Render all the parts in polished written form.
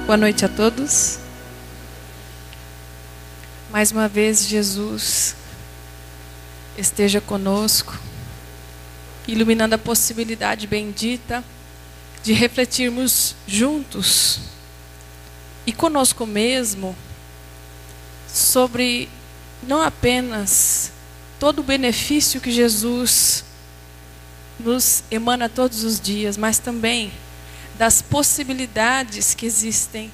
Boa noite a todos. Mais uma vez, Jesus esteja conosco, iluminando a possibilidade bendita de refletirmos juntos e conosco mesmo sobre não apenas todo o benefício que Jesus nos emana todos os dias, mas também das possibilidades que existem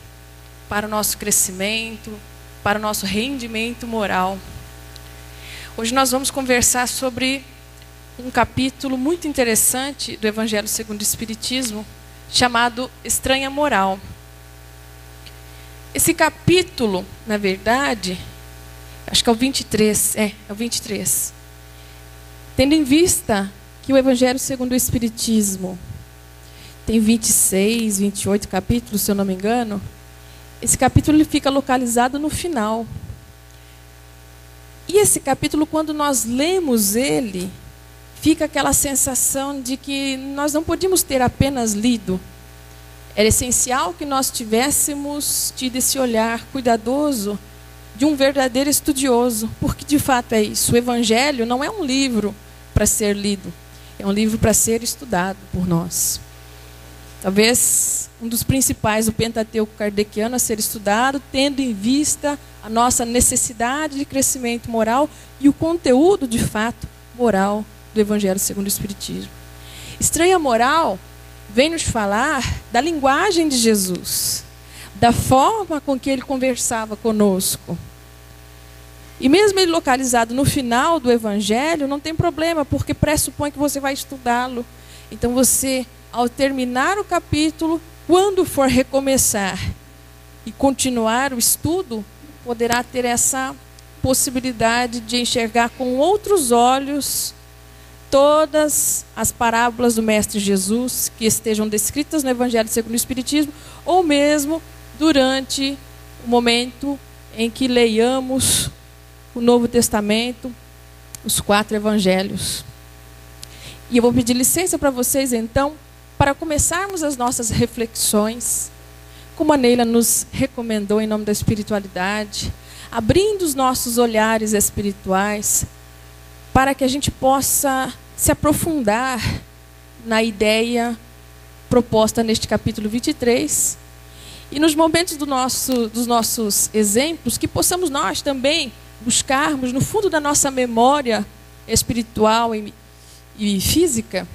para o nosso crescimento, para o nosso rendimento moral. Hoje nós vamos conversar sobre um capítulo muito interessante do Evangelho segundo o Espiritismo, chamado Estranha Moral. Esse capítulo, na verdade, acho que é o 23, é o 23. Tendo em vista que o Evangelho segundo o Espiritismo tem 26, 28 capítulos, se eu não me engano, esse capítulo ele fica localizado no final. E esse capítulo, quando nós lemos ele, fica aquela sensação de que nós não podíamos ter apenas lido. Era essencial que nós tivéssemos tido esse olhar cuidadoso de um verdadeiro estudioso, porque de fato é isso. O Evangelho não é um livro para ser lido, é um livro para ser estudado por nós. Talvez um dos principais do Pentateuco kardeciano a ser estudado, tendo em vista a nossa necessidade de crescimento moral e o conteúdo, de fato, moral do Evangelho segundo o Espiritismo. Estranha Moral vem nos falar da linguagem de Jesus, da forma com que ele conversava conosco. E mesmo ele localizado no final do Evangelho, não tem problema, porque pressupõe que você vai estudá-lo. Então você, ao terminar o capítulo, quando for recomeçar e continuar o estudo, poderá ter essa possibilidade de enxergar com outros olhos todas as parábolas do Mestre Jesus que estejam descritas no Evangelho segundo o Espiritismo, ou mesmo durante o momento em que leiamos o Novo Testamento, os 4 Evangelhos. E eu vou pedir licença para vocês, então, para começarmos as nossas reflexões, como a Neila nos recomendou em nome da espiritualidade, abrindo os nossos olhares espirituais, para que a gente possa se aprofundar na ideia proposta neste capítulo 23, e nos momentos dos nossos exemplos, que possamos nós também buscarmos no fundo da nossa memória espiritual e física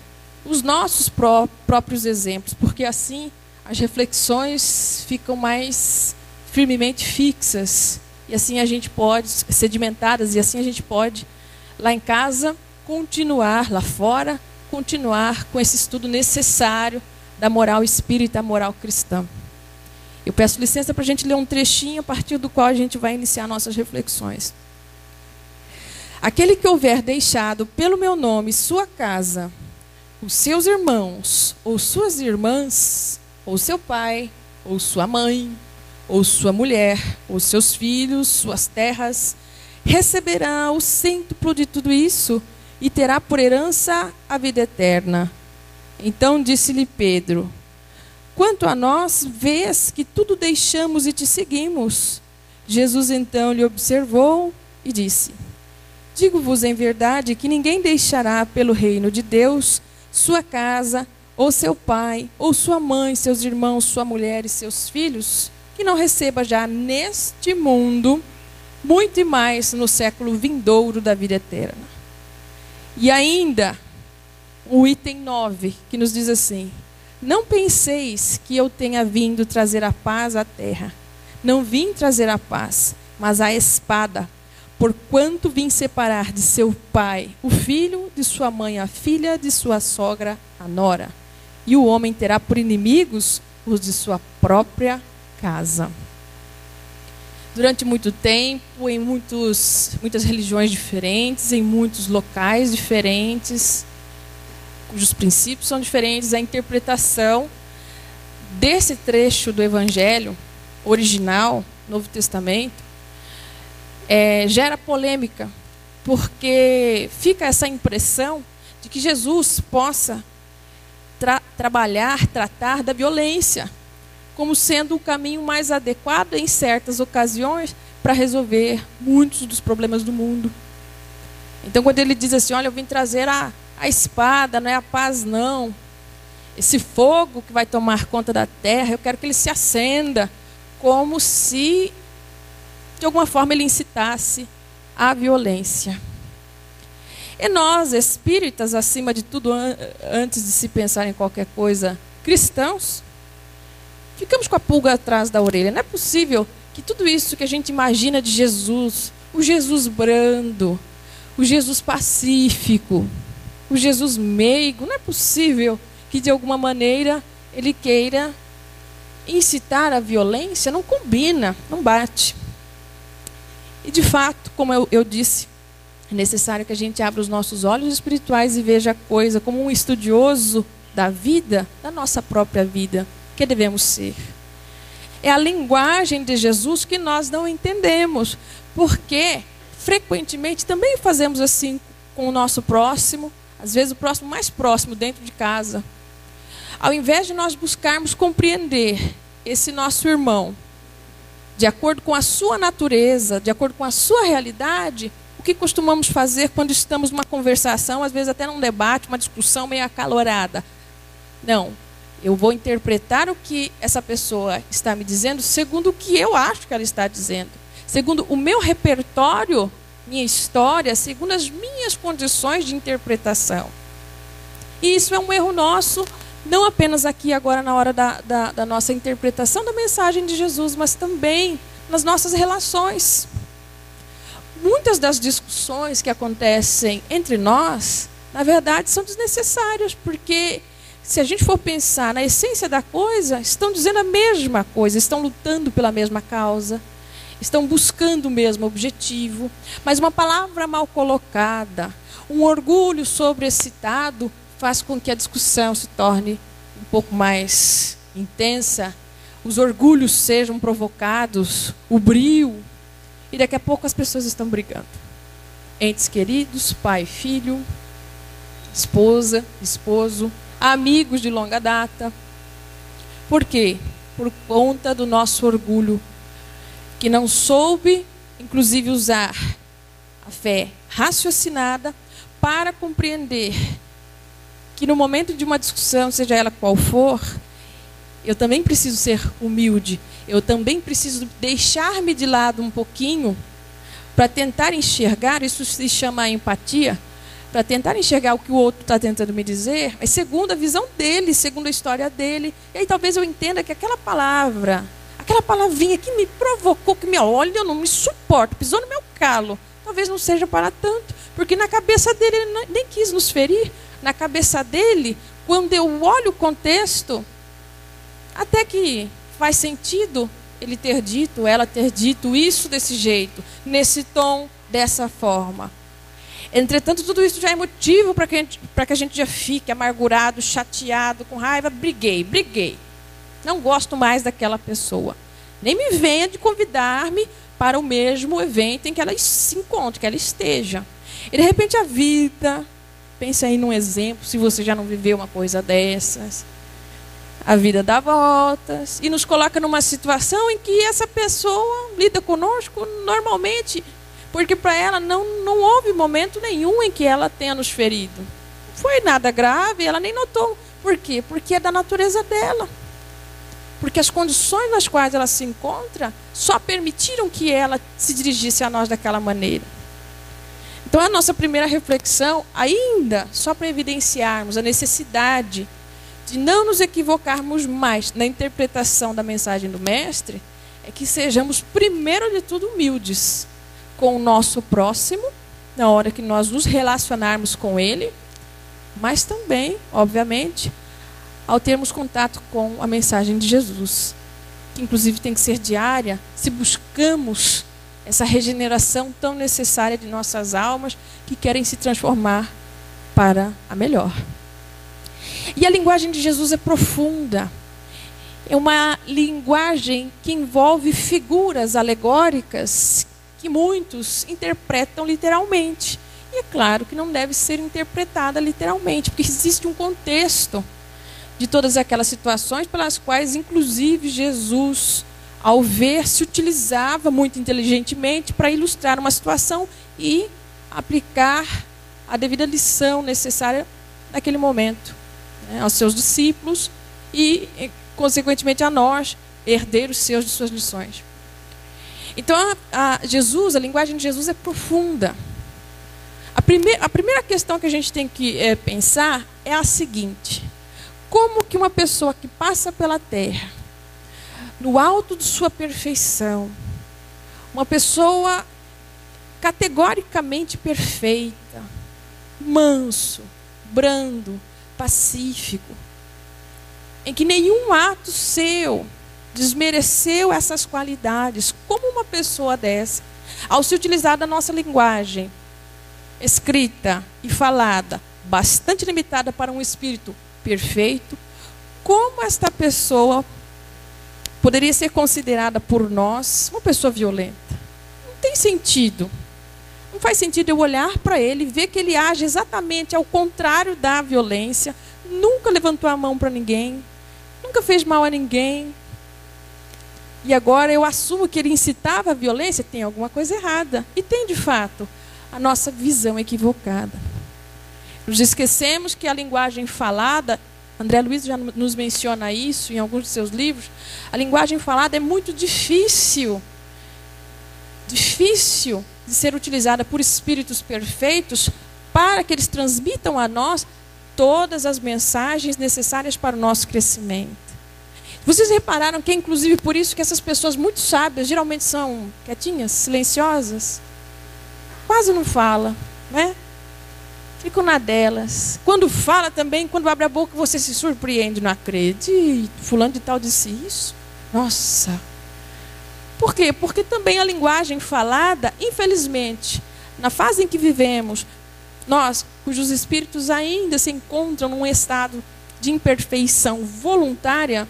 os nossos próprios exemplos, porque assim as reflexões ficam mais firmemente fixas, e assim a gente pode, sedimentadas, e assim a gente pode, lá em casa, continuar, lá fora, continuar com esse estudo necessário da moral espírita, a moral cristã. Eu peço licença para a gente ler um trechinho a partir do qual a gente vai iniciar nossas reflexões. Aquele que houver deixado pelo meu nome sua casa, os seus irmãos, ou suas irmãs, ou seu pai, ou sua mãe, ou sua mulher, ou seus filhos, suas terras, receberá o cêntuplo de tudo isso e terá por herança a vida eterna. Então disse-lhe Pedro: quanto a nós, vês que tudo deixamos e te seguimos. Jesus então lhe observou e disse: digo-vos em verdade que ninguém deixará pelo reino de Deus sua casa, ou seu pai, ou sua mãe, seus irmãos, sua mulher e seus filhos, que não receba já neste mundo muito e mais no século vindouro da vida eterna. E ainda o item 9, que nos diz assim: não penseis que eu tenha vindo trazer a paz à terra. Não vim trazer a paz, mas a espada. Porquanto vim separar de seu pai o filho, de sua mãe a filha, de sua sogra a nora. E o homem terá por inimigos os de sua própria casa. Durante muito tempo, em muitas religiões diferentes, em muitos locais diferentes, cujos princípios são diferentes, a interpretação desse trecho do Evangelho original, Novo Testamento, gera polêmica, porque fica essa impressão de que Jesus possa tratar da violência, como sendo o caminho mais adequado em certas ocasiões para resolver muitos dos problemas do mundo. Então, quando ele diz assim, olha, eu vim trazer a espada, não é a paz, não. Esse fogo que vai tomar conta da terra, eu quero que ele se acenda, como se, de alguma forma, ele incitasse à violência. E nós, espíritas, acima de tudo, antes de se pensar em qualquer coisa, cristãos, ficamos com a pulga atrás da orelha. Não é possível que tudo isso que a gente imagina de Jesus, o Jesus brando, o Jesus pacífico, o Jesus meigo, não é possível que de alguma maneira ele queira incitar a violência. Não combina, não bate. E de fato, como eu disse, é necessário que a gente abra os nossos olhos espirituais e veja a coisa como um estudioso da vida, da nossa própria vida, que devemos ser. É a linguagem de Jesus que nós não entendemos, porque frequentemente também fazemos assim com o nosso próximo, às vezes o próximo mais próximo dentro de casa. Ao invés de nós buscarmos compreender esse nosso irmão, de acordo com a sua natureza, de acordo com a sua realidade, o que costumamos fazer quando estamos numa conversação, às vezes até num debate, uma discussão meio acalorada? Não, eu vou interpretar o que essa pessoa está me dizendo segundo o que eu acho que ela está dizendo. Segundo o meu repertório, minha história, segundo as minhas condições de interpretação. E isso é um erro nosso, não apenas aqui agora na hora da nossa interpretação da mensagem de Jesus, mas também nas nossas relações. Muitas das discussões que acontecem entre nós, na verdade, são desnecessárias, porque se a gente for pensar na essência da coisa, estão dizendo a mesma coisa, estão lutando pela mesma causa, estão buscando o mesmo objetivo, mas uma palavra mal colocada, um orgulho sobreexcitado, faz com que a discussão se torne um pouco mais intensa, os orgulhos sejam provocados, o brio, e daqui a pouco as pessoas estão brigando. Entes queridos, pai, filho, esposa, esposo, amigos de longa data. Por quê? Por conta do nosso orgulho, que não soube, inclusive, usar a fé raciocinada para compreender que no momento de uma discussão, seja ela qual for, eu também preciso ser humilde, eu também preciso deixar-me de lado um pouquinho para tentar enxergar, isso se chama empatia, para tentar enxergar o que o outro está tentando me dizer, mas segundo a visão dele, segundo a história dele. E aí talvez eu entenda que aquela palavra, aquela palavrinha que me provocou, que me olha, eu não me suporto, pisou no meu calo, talvez não seja para tanto, porque na cabeça dele ele nem quis nos ferir. Na cabeça dele, quando eu olho o contexto, até que faz sentido ele ter dito, ela ter dito isso desse jeito, nesse tom, dessa forma. Entretanto, tudo isso já é motivo para que a gente já fique amargurado, chateado, com raiva. Briguei. Não gosto mais daquela pessoa. Nem me venha de convidar-me para o mesmo evento em que ela se encontre, que ela esteja. E de repente a vida, pense aí num exemplo, se você já não viveu uma coisa dessas. A vida dá voltas e nos coloca numa situação em que essa pessoa lida conosco normalmente, porque para ela não houve momento nenhum em que ela tenha nos ferido. Não foi nada grave, ela nem notou. Por quê? Porque é da natureza dela. Porque as condições nas quais ela se encontra só permitiram que ela se dirigisse a nós daquela maneira. Então a nossa primeira reflexão, ainda só para evidenciarmos a necessidade de não nos equivocarmos mais na interpretação da mensagem do Mestre, é que sejamos, primeiro de tudo, humildes com o nosso próximo, na hora que nós nos relacionarmos com ele, mas também, obviamente, ao termos contato com a mensagem de Jesus, que inclusive tem que ser diária, se buscamos essa regeneração tão necessária de nossas almas que querem se transformar para a melhor. E a linguagem de Jesus é profunda. É uma linguagem que envolve figuras alegóricas que muitos interpretam literalmente. E é claro que não deve ser interpretada literalmente, porque existe um contexto de todas aquelas situações pelas quais, inclusive, Jesus, ao ver, se utilizava muito inteligentemente para ilustrar uma situação e aplicar a devida lição necessária naquele momento, né, aos seus discípulos e, consequentemente, a nós, herdeiros seus de suas lições. Então, a linguagem de Jesus é profunda. A primeira questão que a gente tem que pensar é a seguinte: como que uma pessoa que passa pela terra, no alto de sua perfeição, uma pessoa categoricamente perfeita, manso, brando, pacífico, em que nenhum ato seu desmereceu essas qualidades, como uma pessoa dessa, ao se utilizar da nossa linguagem escrita e falada, bastante limitada para um espírito perfeito, como esta pessoa poderia ser considerada por nós uma pessoa violenta? Não tem sentido. Não faz sentido eu olhar para ele e ver que ele age exatamente ao contrário da violência, nunca levantou a mão para ninguém, nunca fez mal a ninguém. E agora eu assumo que ele incitava a violência, tem alguma coisa errada. E tem, de fato, a nossa visão equivocada. Nos esquecemos que a linguagem falada, André Luiz já nos menciona isso em alguns de seus livros, a linguagem falada é muito difícil de ser utilizada por espíritos perfeitos para que eles transmitam a nós todas as mensagens necessárias para o nosso crescimento. Vocês repararam que é inclusive por isso que essas pessoas muito sábias geralmente são quietinhas, silenciosas? Quase não falam, né? Ficam na delas. Quando fala também, quando abre a boca, você se surpreende. Não acredito, fulano de tal disse isso. Nossa! Por quê? Porque também a linguagem falada, infelizmente, na fase em que vivemos, nós, cujos espíritos ainda se encontram num estado de imperfeição voluntária,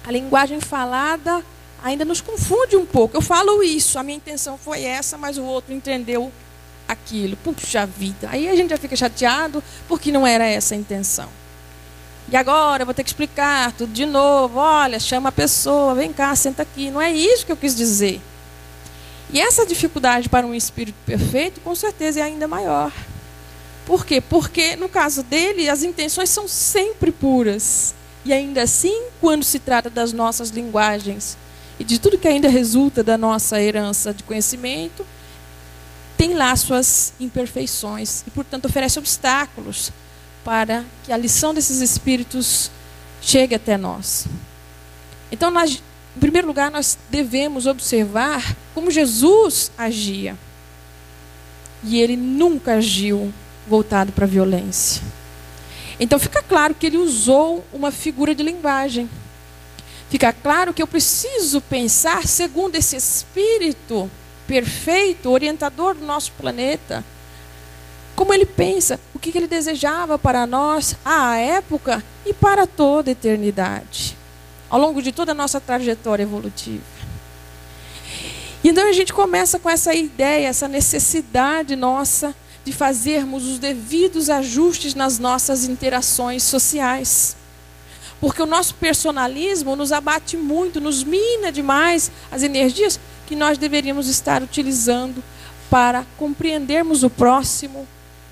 a linguagem falada ainda nos confunde um pouco. Eu falo isso, a minha intenção foi essa, mas o outro entendeu aquilo. Puxa vida. Aí a gente já fica chateado porque não era essa a intenção. E agora eu vou ter que explicar tudo de novo. Olha, chama a pessoa, vem cá, senta aqui. Não é isso que eu quis dizer. E essa dificuldade para um espírito perfeito, com certeza, é ainda maior. Por quê? Porque, no caso dele, as intenções são sempre puras. E ainda assim, quando se trata das nossas linguagens e de tudo que ainda resulta da nossa herança de conhecimento, tem lá suas imperfeições e, portanto, oferece obstáculos para que a lição desses espíritos chegue até nós. Então, em primeiro lugar, nós devemos observar como Jesus agia. E ele nunca agiu voltado para a violência. Então fica claro que ele usou uma figura de linguagem. Fica claro que eu preciso pensar segundo esse espírito perfeito, orientador do nosso planeta. Como ele pensa, o que ele desejava para nós à época e para toda a eternidade, ao longo de toda a nossa trajetória evolutiva. Então a gente começa com essa ideia, essa necessidade nossa de fazermos os devidos ajustes nas nossas interações sociais. Porque o nosso personalismo nos abate muito, nos mina demais as energias que nós deveríamos estar utilizando para compreendermos o próximo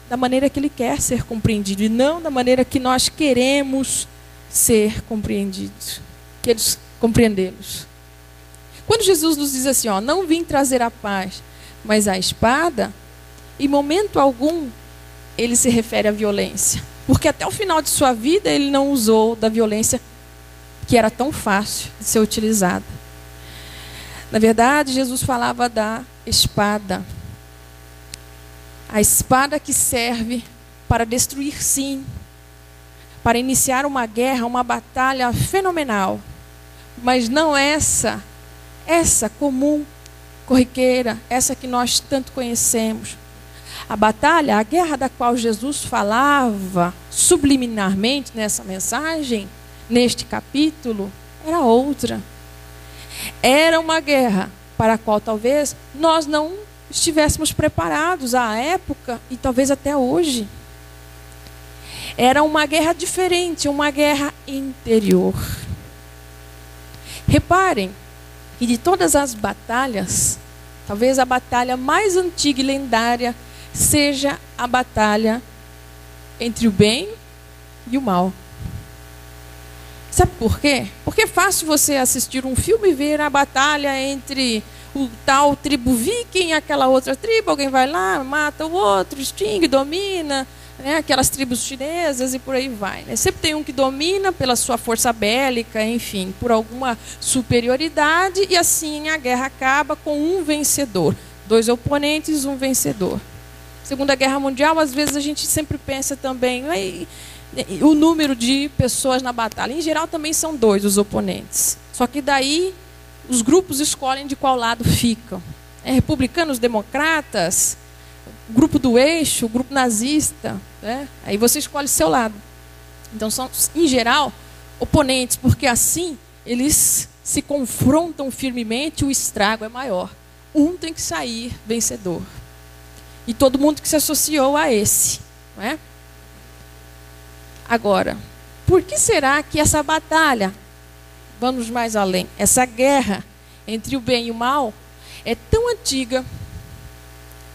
da maneira que ele quer ser compreendido e não da maneira que nós queremos ser compreendidos, compreendê-los. Quando Jesus nos diz assim, não vim trazer a paz, mas a espada, em momento algum ele se refere à violência. Porque até o final de sua vida ele não usou da violência que era tão fácil de ser utilizada. Na verdade, Jesus falava da espada. A espada que serve para destruir, sim. Para iniciar uma guerra, uma batalha fenomenal. Mas não essa comum, corriqueira, essa que nós tanto conhecemos. A batalha, a guerra da qual Jesus falava subliminarmente nessa mensagem, neste capítulo, era outra. Era uma guerra para a qual talvez nós não estivéssemos preparados à época e talvez até hoje. Era uma guerra diferente, uma guerra interior. Reparem que de todas as batalhas, talvez a batalha mais antiga e lendária seja a batalha entre o bem e o mal. Sabe por quê? Porque é fácil você assistir um filme e ver a batalha entre o tal tribo viking e aquela outra tribo. Alguém vai lá, mata o outro, extingue, domina, né? Aquelas tribos chinesas e por aí vai, né? Sempre tem um que domina pela sua força bélica, enfim, por alguma superioridade, e assim a guerra acaba com um vencedor. 2 oponentes, um vencedor. Segunda Guerra Mundial, às vezes a gente sempre pensa também o número de pessoas na batalha. Em geral também são 2 os oponentes. Só que daí os grupos escolhem de qual lado ficam. Republicanos, democratas, o grupo do eixo, o grupo nazista, né? Aí você escolhe seu lado. Então são, em geral, oponentes, porque assim eles se confrontam firmemente e o estrago é maior. Um tem que sair vencedor. E todo mundo que se associou a esse, não é? Agora, por que será que essa batalha, vamos mais além, essa guerra entre o bem e o mal, é tão antiga,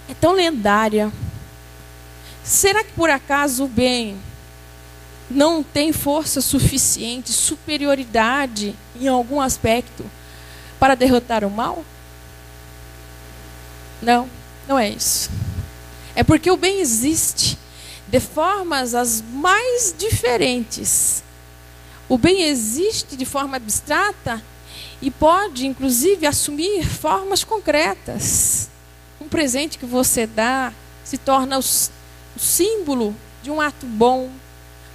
é tão lendária? Será que por acaso o bem não tem força suficiente, superioridade em algum aspecto para derrotar o mal? Não, não é isso. É porque o bem existe de formas as mais diferentes. O bem existe de forma abstrata e pode, inclusive, assumir formas concretas. Um presente que você dá se torna o símbolo de um ato bom,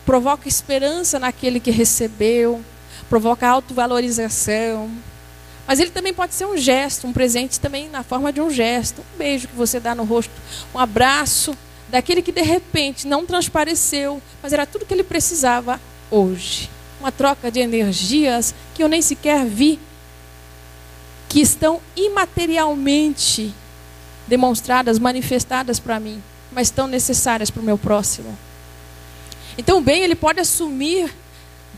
provoca esperança naquele que recebeu, provoca autovalorização. Mas ele também pode ser um gesto, um presente também na forma de um gesto. Um beijo que você dá no rosto, um abraço daquele que de repente não transpareceu, mas era tudo que ele precisava hoje. Uma troca de energias que eu nem sequer vi, que estão imaterialmente demonstradas, manifestadas para mim, mas tão necessárias para o meu próximo. Então o bem, ele pode assumir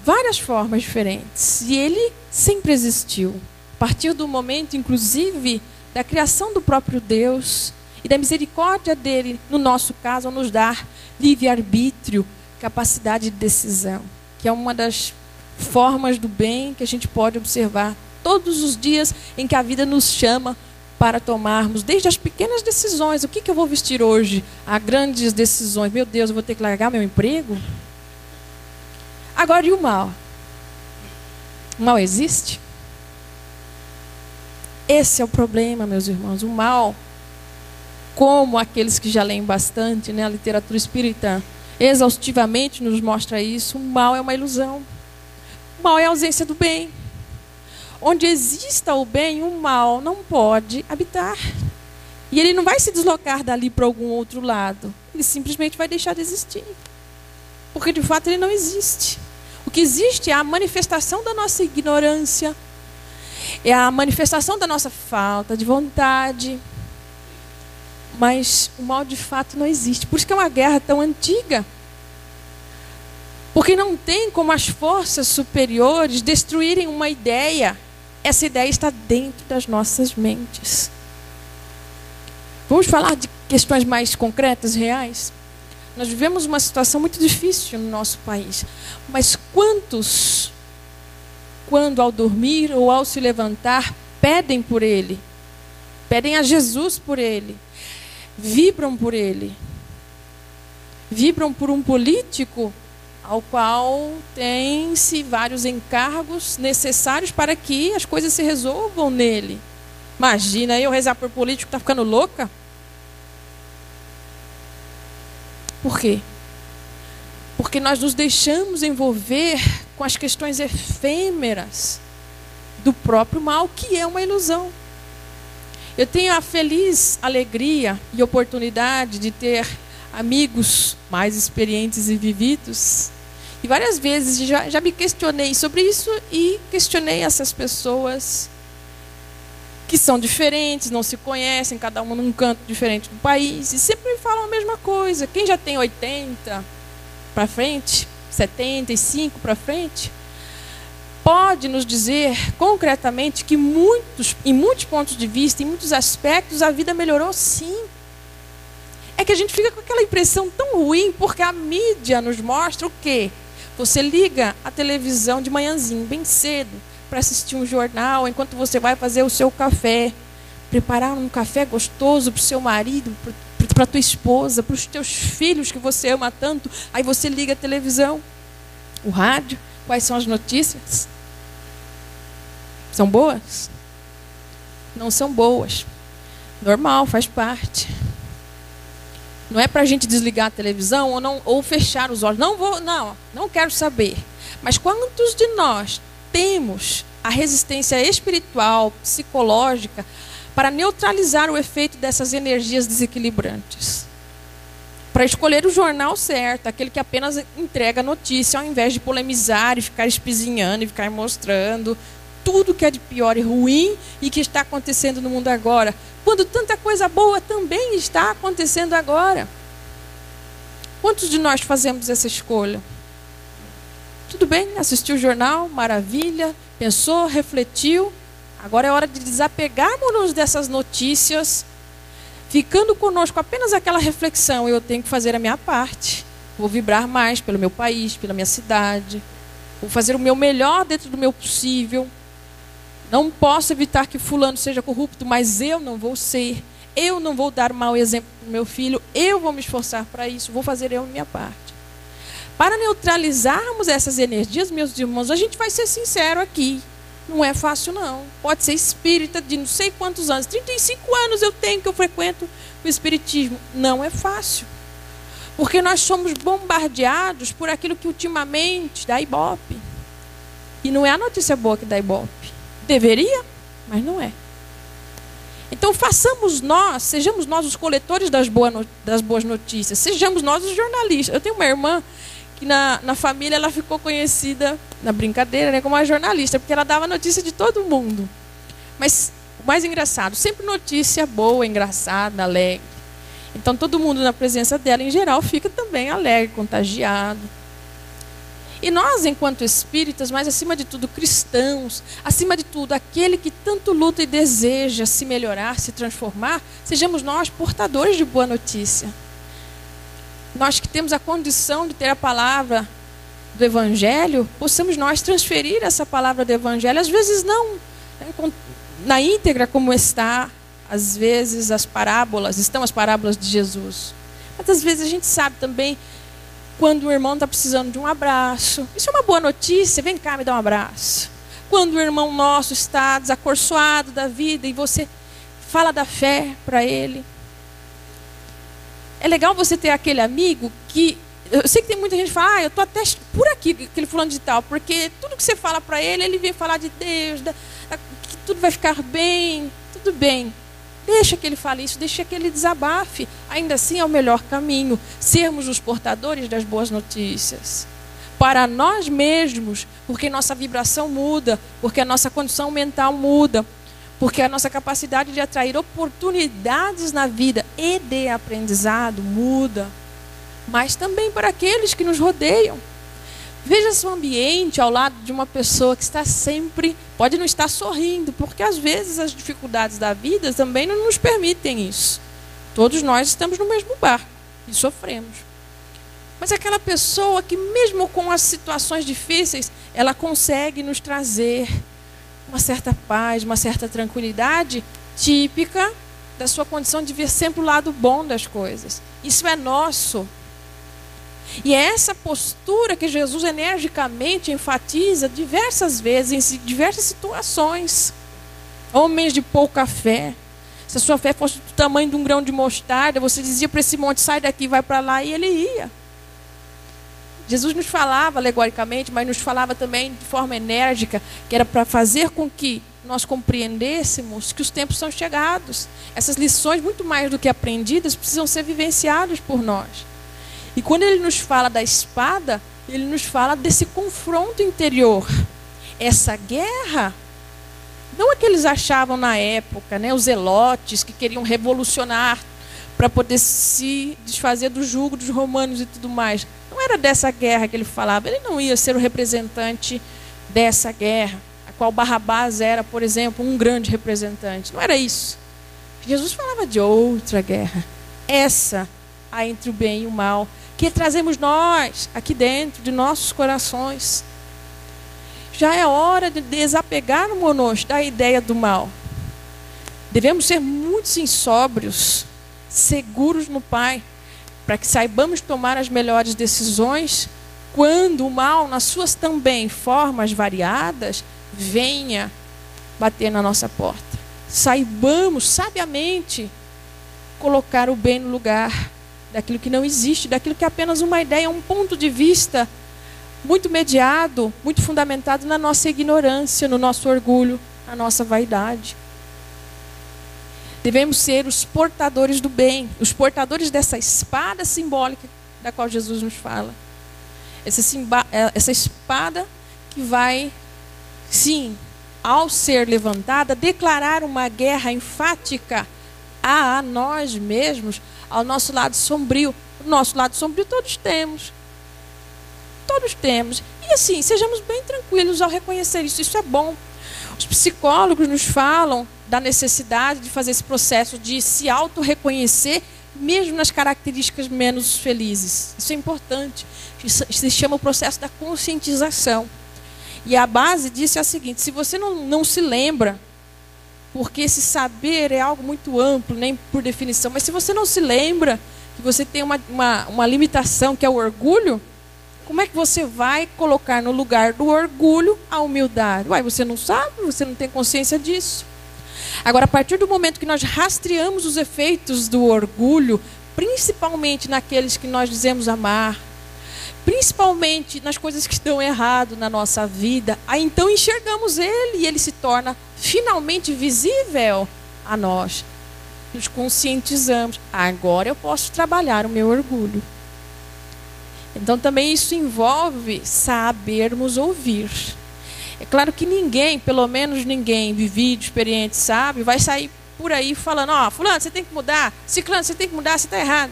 várias formas diferentes. E ele sempre existiu. A partir do momento, inclusive, da criação do próprio Deus e da misericórdia dele, no nosso caso, ao nos dar livre-arbítrio, capacidade de decisão, que é uma das formas do bem que a gente pode observar todos os dias em que a vida nos chama para tomarmos, desde as pequenas decisões. O que eu vou vestir hoje? A grandes decisões. Meu Deus, eu vou ter que largar meu emprego? Agora, e o mal? O mal existe? Esse é o problema, meus irmãos. O mal, como aqueles que já leem bastante, né, a literatura espírita exaustivamente nos mostra isso, o mal é uma ilusão. O mal é a ausência do bem. Onde exista o bem, o mal não pode habitar. E ele não vai se deslocar dali para algum outro lado. Ele simplesmente vai deixar de existir. Porque, de fato, ele não existe. O que existe é a manifestação da nossa ignorância, é a manifestação da nossa falta de vontade. Mas o mal, de fato, não existe. Por isso que é uma guerra tão antiga. Porque não tem como as forças superiores destruírem uma ideia. Essa ideia está dentro das nossas mentes. Vamos falar de questões mais concretas, reais? Nós vivemos uma situação muito difícil no nosso país. Mas quantos, quando ao dormir ou ao se levantar, pedem por ele? Pedem a Jesus por ele? Vibram por ele? Vibram por um político ao qual tem-se vários encargos necessários para que as coisas se resolvam nele? Imagina eu rezar por político que está ficando louca? Por quê? Porque nós nos deixamos envolver com as questões efêmeras do próprio mal, que é uma ilusão. Eu tenho a feliz alegria e oportunidade de ter amigos mais experientes e vividos. E várias vezes já me questionei sobre isso e questionei essas pessoas que são diferentes, não se conhecem, cada uma num canto diferente do país, e sempre me falam a mesma coisa. Quem já tem 80, para frente, 75 para frente, pode nos dizer concretamente que em muitos pontos de vista, em muitos aspectos, a vida melhorou sim. É que a gente fica com aquela impressão tão ruim, porque a mídia nos mostra o quê? Você liga a televisão de manhãzinho, bem cedo, para assistir um jornal, enquanto você vai fazer o seu café. Preparar um café gostoso para o seu marido, para a tua esposa, para os teus filhos que você ama tanto. Aí você liga a televisão, o rádio. Quais são as notícias? São boas? Não são boas. Normal, faz parte. Não é para a gente desligar a televisão ou fechar os olhos. Não quero saber. Mas quantos de nós temos a resistência espiritual, psicológica, para neutralizar o efeito dessas energias desequilibrantes? Para escolher o jornal certo, aquele que apenas entrega notícia, ao invés de polemizar e ficar espizinhando e ficar mostrando tudo que é de pior e ruim e que está acontecendo no mundo agora, quando tanta coisa boa também está acontecendo agora. Quantos de nós fazemos essa escolha? Tudo bem, assistiu o jornal, maravilha, pensou, refletiu. Agora é hora de desapegarmos-nos dessas notícias, ficando conosco apenas aquela reflexão: eu tenho que fazer a minha parte, vou vibrar mais pelo meu país, pela minha cidade, vou fazer o meu melhor dentro do meu possível. Não posso evitar que fulano seja corrupto, mas eu não vou ser. Eu não vou dar mau exemplo para o meu filho. Eu vou me esforçar para isso. Vou fazer eu a minha parte. Para neutralizarmos essas energias, meus irmãos, a gente vai ser sincero aqui. Não é fácil, não. Pode ser espírita de não sei quantos anos. 35 anos eu tenho que eu frequento o espiritismo. Não é fácil. Porque nós somos bombardeados por aquilo que ultimamente dá ibope. E não é a notícia boa que dá ibope. Deveria, mas não é. Então sejamos nós os coletores das boas notícias, sejamos nós os jornalistas. Eu tenho uma irmã que na família ela ficou conhecida, na brincadeira, né, como uma jornalista, porque ela dava notícia de todo mundo. Mas o mais engraçado, sempre notícia boa, engraçada, alegre. Então todo mundo na presença dela, em geral, fica também alegre, contagiado. E nós, enquanto espíritas, mas acima de tudo cristãos, acima de tudo aquele que tanto luta e deseja se melhorar, se transformar, sejamos nós portadores de boa notícia. Nós que temos a condição de ter a palavra do Evangelho, possamos nós transferir essa palavra do Evangelho, às vezes não na íntegra como está, às vezes estão as parábolas de Jesus. Mas às vezes a gente sabe também quando o irmão está precisando de um abraço. Isso é uma boa notícia, vem cá me dar um abraço. Quando o irmão nosso está desacorçoado da vida e você fala da fé para ele. É legal você ter aquele amigo que... Eu sei que tem muita gente que fala, eu estou até por aqui, aquele fulano de tal, porque tudo que você fala para ele, ele vem falar de Deus, que tudo vai ficar bem, tudo bem. Deixa que ele fale isso, deixa que ele desabafe. Ainda assim é o melhor caminho, sermos os portadores das boas notícias. Para nós mesmos, porque nossa vibração muda, porque a nossa condição mental muda, porque a nossa capacidade de atrair oportunidades na vida e de aprendizado muda. Mas também para aqueles que nos rodeiam. Veja seu ambiente ao lado de uma pessoa que está sempre, pode não estar sorrindo, porque às vezes as dificuldades da vida também não nos permitem isso. Todos nós estamos no mesmo barco e sofremos. Mas aquela pessoa que mesmo com as situações difíceis, ela consegue nos trazer uma certa paz, uma certa tranquilidade típica da sua condição de ver sempre o lado bom das coisas. Isso é nosso. E é essa postura que Jesus energicamente enfatiza diversas vezes, em diversas situações. Homens de pouca fé. Se a sua fé fosse do tamanho de um grão de mostarda, você dizia para esse monte, sai daqui, vai para lá, e ele ia. Jesus nos falava alegoricamente, mas nos falava também de forma enérgica, que era para fazer com que nós compreendêssemos que os tempos são chegados. Essas lições, muito mais do que aprendidas, precisam ser vivenciadas por nós. E quando ele nos fala da espada, ele nos fala desse confronto interior. Essa guerra, não é que eles achavam na época, né, os zelotes que queriam revolucionar para poder se desfazer do jugo dos romanos e tudo mais. Não era dessa guerra que ele falava. Ele não ia ser o representante dessa guerra, a qual Barrabás era, por exemplo, um grande representante. Não era isso. Jesus falava de outra guerra. Essa, a entre o bem e o mal, que trazemos nós, aqui dentro de nossos corações. Já é hora de desapegarmos da ideia do mal. Devemos ser muito sóbrios, seguros no Pai, para que saibamos tomar as melhores decisões quando o mal, nas suas também formas variadas, venha bater na nossa porta. Saibamos sabiamente colocar o bem no lugar daquilo que não existe, daquilo que é apenas uma ideia, um ponto de vista muito mediado, muito fundamentado na nossa ignorância, no nosso orgulho, na nossa vaidade. Devemos ser os portadores do bem, os portadores dessa espada simbólica da qual Jesus nos fala. Essa espada que vai, sim, ao ser levantada, declarar uma guerra enfática a nós mesmos, ao nosso lado sombrio. O nosso lado sombrio todos temos. Todos temos. E assim, sejamos bem tranquilos ao reconhecer isso. Isso é bom. Os psicólogos nos falam da necessidade de fazer esse processo de se auto-reconhecer, mesmo nas características menos felizes. Isso é importante. Isso se chama o processo da conscientização. E a base disso é a seguinte: se você não se lembra, porque esse saber é algo muito amplo, nem por definição, mas se você não se lembra que você tem uma limitação, que é o orgulho, como é que você vai colocar no lugar do orgulho a humildade? Uai, você não sabe, você não tem consciência disso. Agora, a partir do momento que nós rastreamos os efeitos do orgulho, principalmente naqueles que nós dizemos amar, principalmente nas coisas que estão errado na nossa vida, aí então enxergamos ele e ele se torna finalmente visível a nós. Nos conscientizamos. Agora eu posso trabalhar o meu orgulho. Então também isso envolve sabermos ouvir. É claro que ninguém, pelo menos ninguém vivido, experiente, sabe, vai sair por aí falando: ó, fulano, você tem que mudar, ciclano, você tem que mudar, você está errado.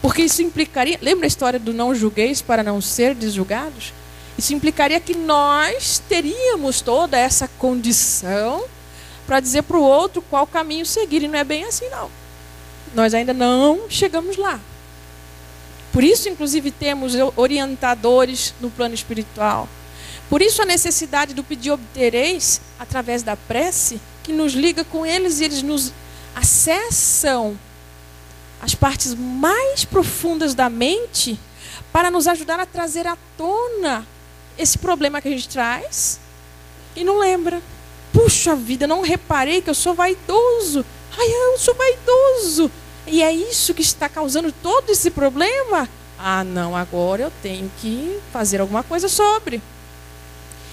Porque isso implicaria, lembra a história do não julgueis para não ser desjulgados? Isso implicaria que nós teríamos toda essa condição para dizer para o outro qual caminho seguir. E não é bem assim, não. Nós ainda não chegamos lá. Por isso, inclusive, temos orientadores no plano espiritual. Por isso a necessidade do pedir obtereis, através da prece, que nos liga com eles e eles nos acessam as partes mais profundas da mente para nos ajudar a trazer à tona esse problema que a gente traz e não lembra. Puxa vida, não reparei que eu sou vaidoso. Ai, eu sou vaidoso. E é isso que está causando todo esse problema? Ah, não, agora eu tenho que fazer alguma coisa sobre.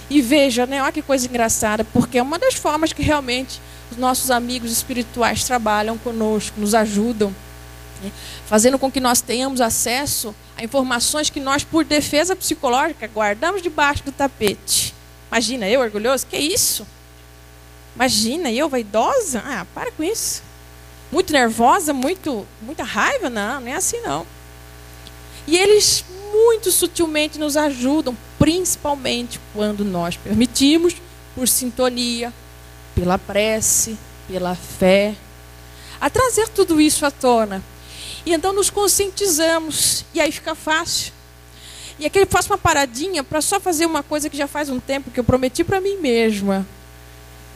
E veja, né, olha que coisa engraçada, porque é uma das formas que realmente os nossos amigos espirituais trabalham conosco, nos ajudam, né, fazendo com que nós tenhamos acesso a informações que nós, por defesa psicológica, guardamos debaixo do tapete. Imagina, eu orgulhoso? Que isso? Imagina, eu vaidosa? Ah, para com isso. Muito nervosa, muita raiva? Não, não é assim não. E eles muito sutilmente nos ajudam, principalmente quando nós permitimos, por sintonia, pela prece, pela fé, a trazer tudo isso à tona. E então nos conscientizamos, e aí fica fácil. E aqui eu faço uma paradinha para só fazer uma coisa que já faz um tempo que eu prometi para mim mesma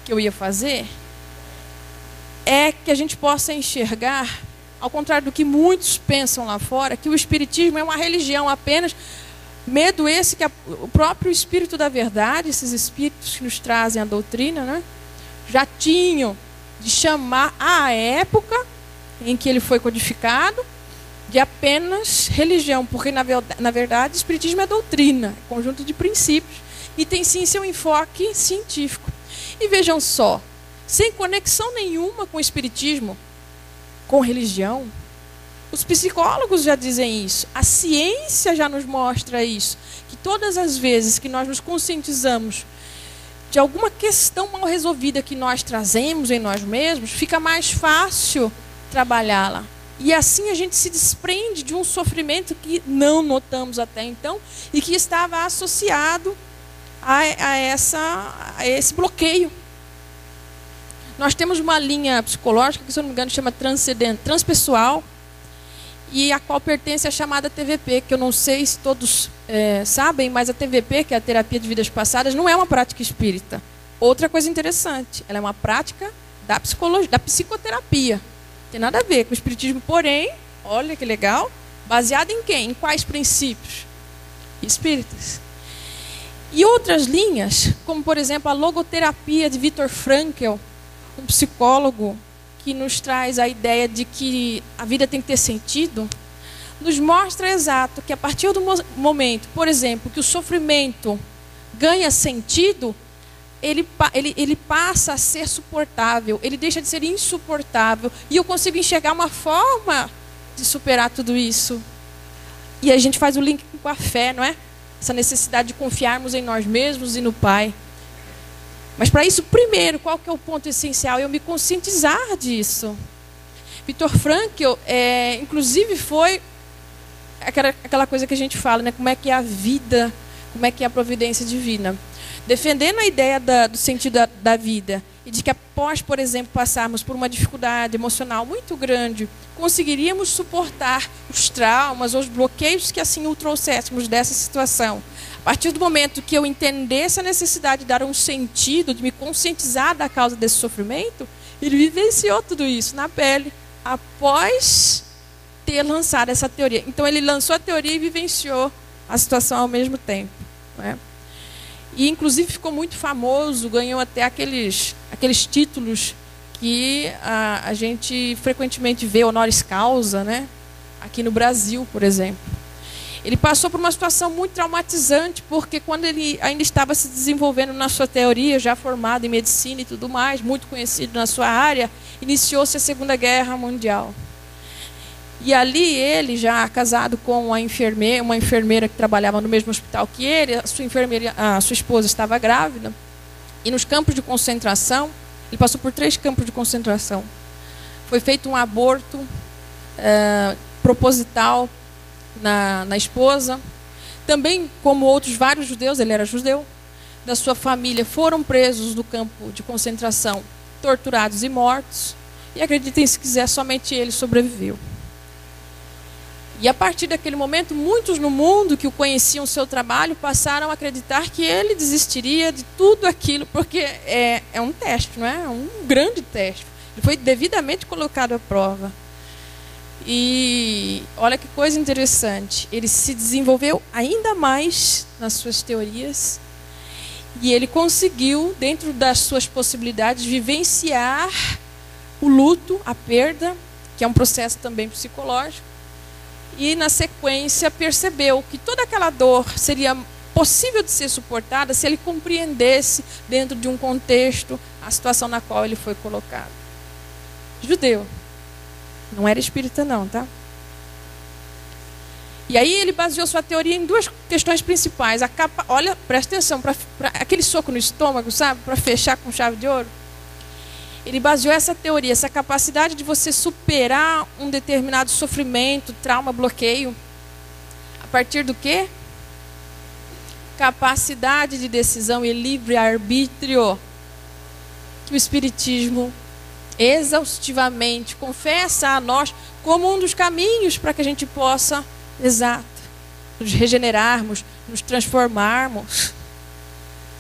que eu ia fazer, é que a gente possa enxergar, ao contrário do que muitos pensam lá fora, que o Espiritismo é uma religião apenas. Medo esse que o próprio Espírito da Verdade, esses espíritos que nos trazem a doutrina, né, já tinham de chamar a época em que ele foi codificado de apenas religião, porque na verdade o Espiritismo é doutrina, é conjunto de princípios, e tem sim seu enfoque científico. E vejam só, sem conexão nenhuma com o Espiritismo, com religião, os psicólogos já dizem isso, a ciência já nos mostra isso, que todas as vezes que nós nos conscientizamos de alguma questão mal resolvida que nós trazemos em nós mesmos, fica mais fácil trabalhá-la. E assim a gente se desprende de um sofrimento que não notamos até então e que estava associado a esse bloqueio. Nós temos uma linha psicológica que, se eu não me engano, chama transpessoal, e a qual pertence à chamada TVP, que eu não sei se todos sabem, mas a TVP, que é a terapia de vidas passadas, não é uma prática espírita. Outra coisa interessante, ela é uma prática da psicologia, da psicoterapia. Não tem nada a ver com o espiritismo, porém, olha que legal, baseado em quem? Em quais princípios? Espíritas. E outras linhas, como por exemplo a logoterapia de Viktor Frankl, um psicólogo que nos traz a ideia de que a vida tem que ter sentido, nos mostra exato que a partir do momento, por exemplo, que o sofrimento ganha sentido, ele passa a ser suportável, ele deixa de ser insuportável, e eu consigo enxergar uma forma de superar tudo isso. E a gente faz o link com a fé, não é? Essa necessidade de confiarmos em nós mesmos e no Pai. Mas para isso, primeiro, qual que é o ponto essencial? Eu me conscientizar disso. Viktor Frankl, inclusive, foi aquela coisa que a gente fala, né? Como é que é a vida, como é que é a providência divina. Defendendo a ideia do sentido da vida e de que após, por exemplo, passarmos por uma dificuldade emocional muito grande, conseguiríamos suportar os traumas ou os bloqueios que assim o trouxéssemos dessa situação. A partir do momento que eu entendesse a necessidade de dar um sentido, de me conscientizar da causa desse sofrimento, ele vivenciou tudo isso na pele, após ter lançado essa teoria. Então ele lançou a teoria e vivenciou a situação ao mesmo tempo, não é? E inclusive ficou muito famoso, ganhou até aqueles títulos que a gente frequentemente vê, honoris causa, né? Aqui no Brasil, por exemplo. Ele passou por uma situação muito traumatizante, porque quando ele ainda estava se desenvolvendo na sua teoria, já formado em medicina e tudo mais, muito conhecido na sua área, iniciou-se a Segunda Guerra Mundial. E ali ele, já casado com uma enfermeira que trabalhava no mesmo hospital que ele, a sua esposa estava grávida, e nos campos de concentração, ele passou por 3 campos de concentração. Foi feito um aborto proposital na esposa. Também, como outros vários judeus, ele era judeu, da sua família foram presos do campo de concentração, torturados e mortos. E acreditem se quiser, somente ele sobreviveu. E a partir daquele momento, muitos no mundo que o conheciam, o seu trabalho, passaram a acreditar que ele desistiria de tudo aquilo, porque é um teste, não é? É um grande teste. Ele foi devidamente colocado à prova. E olha que coisa interessante, ele se desenvolveu ainda mais nas suas teorias e ele conseguiu, dentro das suas possibilidades, vivenciar o luto, a perda, que é um processo também psicológico, e na sequência percebeu que toda aquela dor seria possível de ser suportada se ele compreendesse, dentro de um contexto, a situação na qual ele foi colocado. Judeu. Não era espírita não, tá? E aí ele baseou sua teoria em 2 questões principais. Olha, presta atenção, para aquele soco no estômago, sabe? Para fechar com chave de ouro. Ele baseou essa teoria, essa capacidade de você superar um determinado sofrimento, trauma, bloqueio. A partir do quê? Capacidade de decisão e livre-arbítrio. Que o Espiritismo exaustivamente confessa a nós como um dos caminhos para que a gente possa, nos regenerarmos, nos transformarmos.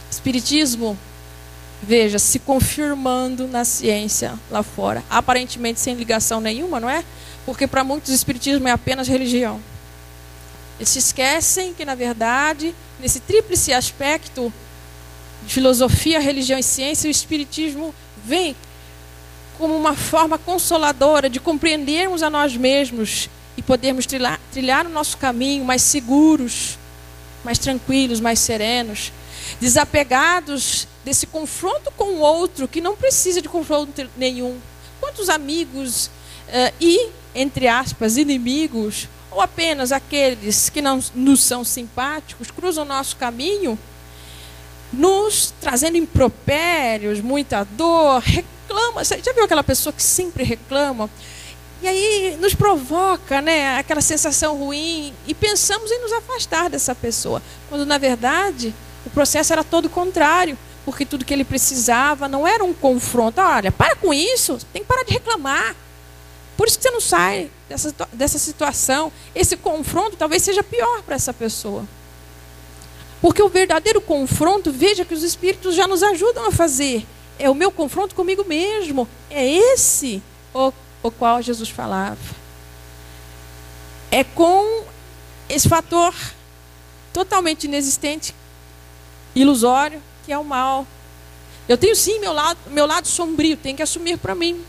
Espiritismo, veja, se confirmando na ciência lá fora, aparentemente sem ligação nenhuma, não é? Porque para muitos o espiritismo é apenas religião. Eles se esquecem que, na verdade, nesse tríplice aspecto de filosofia, religião e ciência, o espiritismo vem como uma forma consoladora de compreendermos a nós mesmos e podermos trilhar o nosso caminho mais seguros, mais tranquilos, mais serenos, desapegados desse confronto com o outro, que não precisa de confronto nenhum. Quantos amigos e, entre aspas, inimigos, ou apenas aqueles que não nos são simpáticos, cruzam o nosso caminho, nos trazendo impropérios, muita dor, reclama. Você já viu aquela pessoa que sempre reclama? E aí nos provoca, né, aquela sensação ruim e pensamos em nos afastar dessa pessoa. Quando, na verdade, o processo era todo o contrário. Porque tudo que ele precisava não era um confronto. Olha, para com isso, tem que parar de reclamar. Por isso que você não sai dessa situação. Esse confronto talvez seja pior para essa pessoa. Porque o verdadeiro confronto, veja que os Espíritos já nos ajudam a fazer. É o meu confronto comigo mesmo. É esse o qual Jesus falava. É com esse fator totalmente inexistente, ilusório, que é o mal. Eu tenho sim meu lado sombrio, tenho que assumir para mim.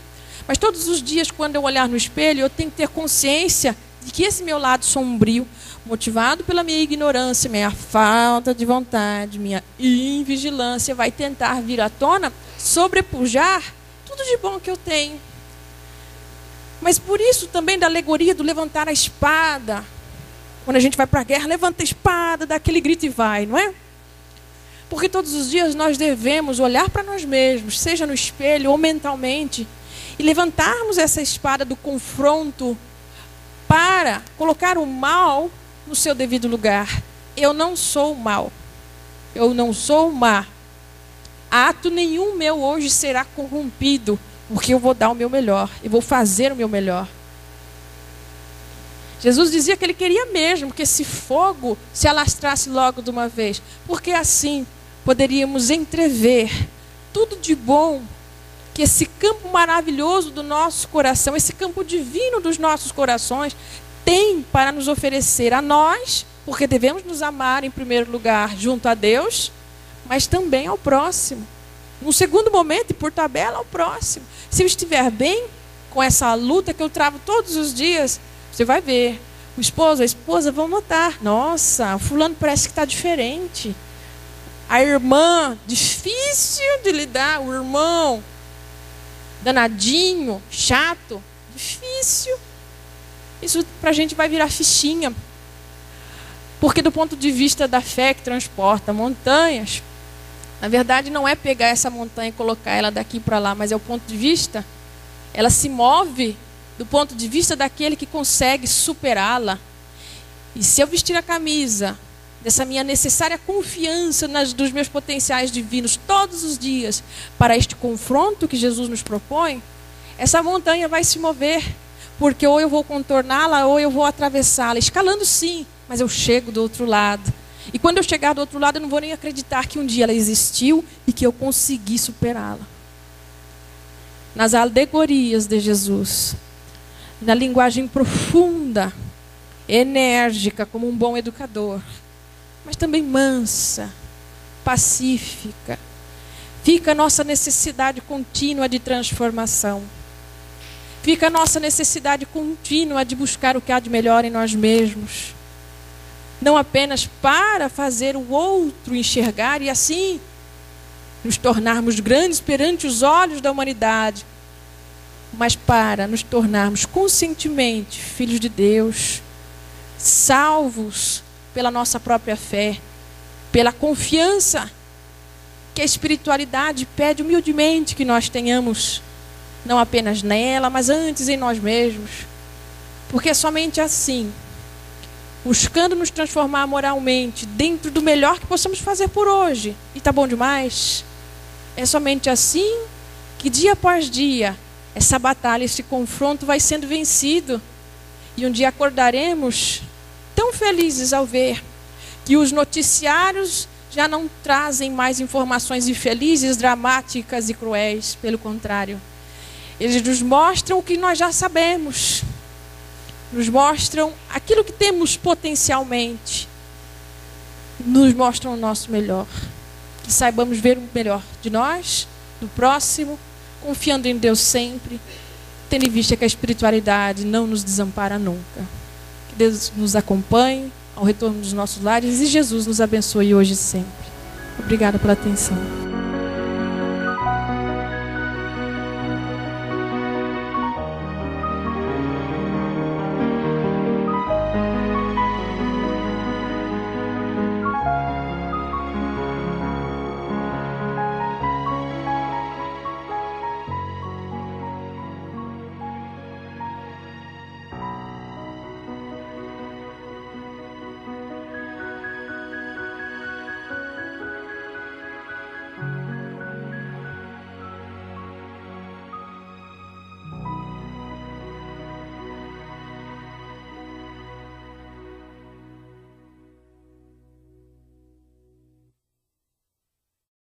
Mas todos os dias, quando eu olhar no espelho, eu tenho que ter consciência de que esse meu lado sombrio, motivado pela minha ignorância, minha falta de vontade, minha invigilância, vai tentar vir à tona, sobrepujar tudo de bom que eu tenho. Mas por isso também da alegoria do levantar a espada. Quando a gente vai para a guerra, levanta a espada, dá aquele grito e vai, não é? Porque todos os dias nós devemos olhar para nós mesmos, seja no espelho ou mentalmente, e levantarmos essa espada do confronto para colocar o mal no seu devido lugar. Eu não sou o mal. Eu não sou o má. Ato nenhum meu hoje será corrompido, porque eu vou dar o meu melhor, eu vou fazer o meu melhor. Jesus dizia que ele queria mesmo que esse fogo se alastrasse logo de uma vez, porque assim poderíamos entrever tudo de bom que esse campo maravilhoso do nosso coração, esse campo divino dos nossos corações, tem para nos oferecer a nós, porque devemos nos amar em primeiro lugar junto a Deus, mas também ao próximo. Num segundo momento, e por tabela, ao próximo. Se eu estiver bem com essa luta que eu travo todos os dias, você vai ver. O esposo, a esposa vão notar. Nossa, fulano parece que está diferente. A irmã, difícil de lidar. O irmão, danadinho, chato, difícil. Isso para a gente vai virar fichinha. Porque do ponto de vista da fé que transporta montanhas, na verdade não é pegar essa montanha e colocar ela daqui para lá, mas é o ponto de vista, ela se move do ponto de vista daquele que consegue superá-la. E se eu vestir a camisa dessa minha necessária confiança dos meus potenciais divinos todos os dias para este confronto que Jesus nos propõe, essa montanha vai se mover, porque ou eu vou contorná-la ou eu vou atravessá-la, escalando sim, mas eu chego do outro lado. E quando eu chegar do outro lado, eu não vou nem acreditar que um dia ela existiu e que eu consegui superá-la. Nas alegorias de Jesus, na linguagem profunda, enérgica, como um bom educador, mas também mansa, pacífica, fica a nossa necessidade contínua de transformação. Fica a nossa necessidade contínua de buscar o que há de melhor em nós mesmos. Não apenas para fazer o outro enxergar e assim nos tornarmos grandes perante os olhos da humanidade, mas para nos tornarmos conscientemente filhos de Deus, salvos pela nossa própria fé, pela confiança que a espiritualidade pede humildemente que nós tenhamos, não apenas nela, mas antes em nós mesmos. Porque é somente assim, buscando nos transformar moralmente dentro do melhor que possamos fazer por hoje, e está bom demais, é somente assim que dia após dia essa batalha, esse confronto vai sendo vencido, e um dia acordaremos tão felizes ao ver que os noticiários já não trazem mais informações infelizes, dramáticas e cruéis. Pelo contrário, eles nos mostram o que nós já sabemos, nos mostram aquilo que temos potencialmente, nos mostram o nosso melhor. Que saibamos ver o melhor de nós, do próximo, confiando em Deus sempre, tendo em vista que a espiritualidade não nos desampara nunca. Que Deus nos acompanhe ao retorno dos nossos lares e Jesus nos abençoe hoje e sempre. Obrigada pela atenção.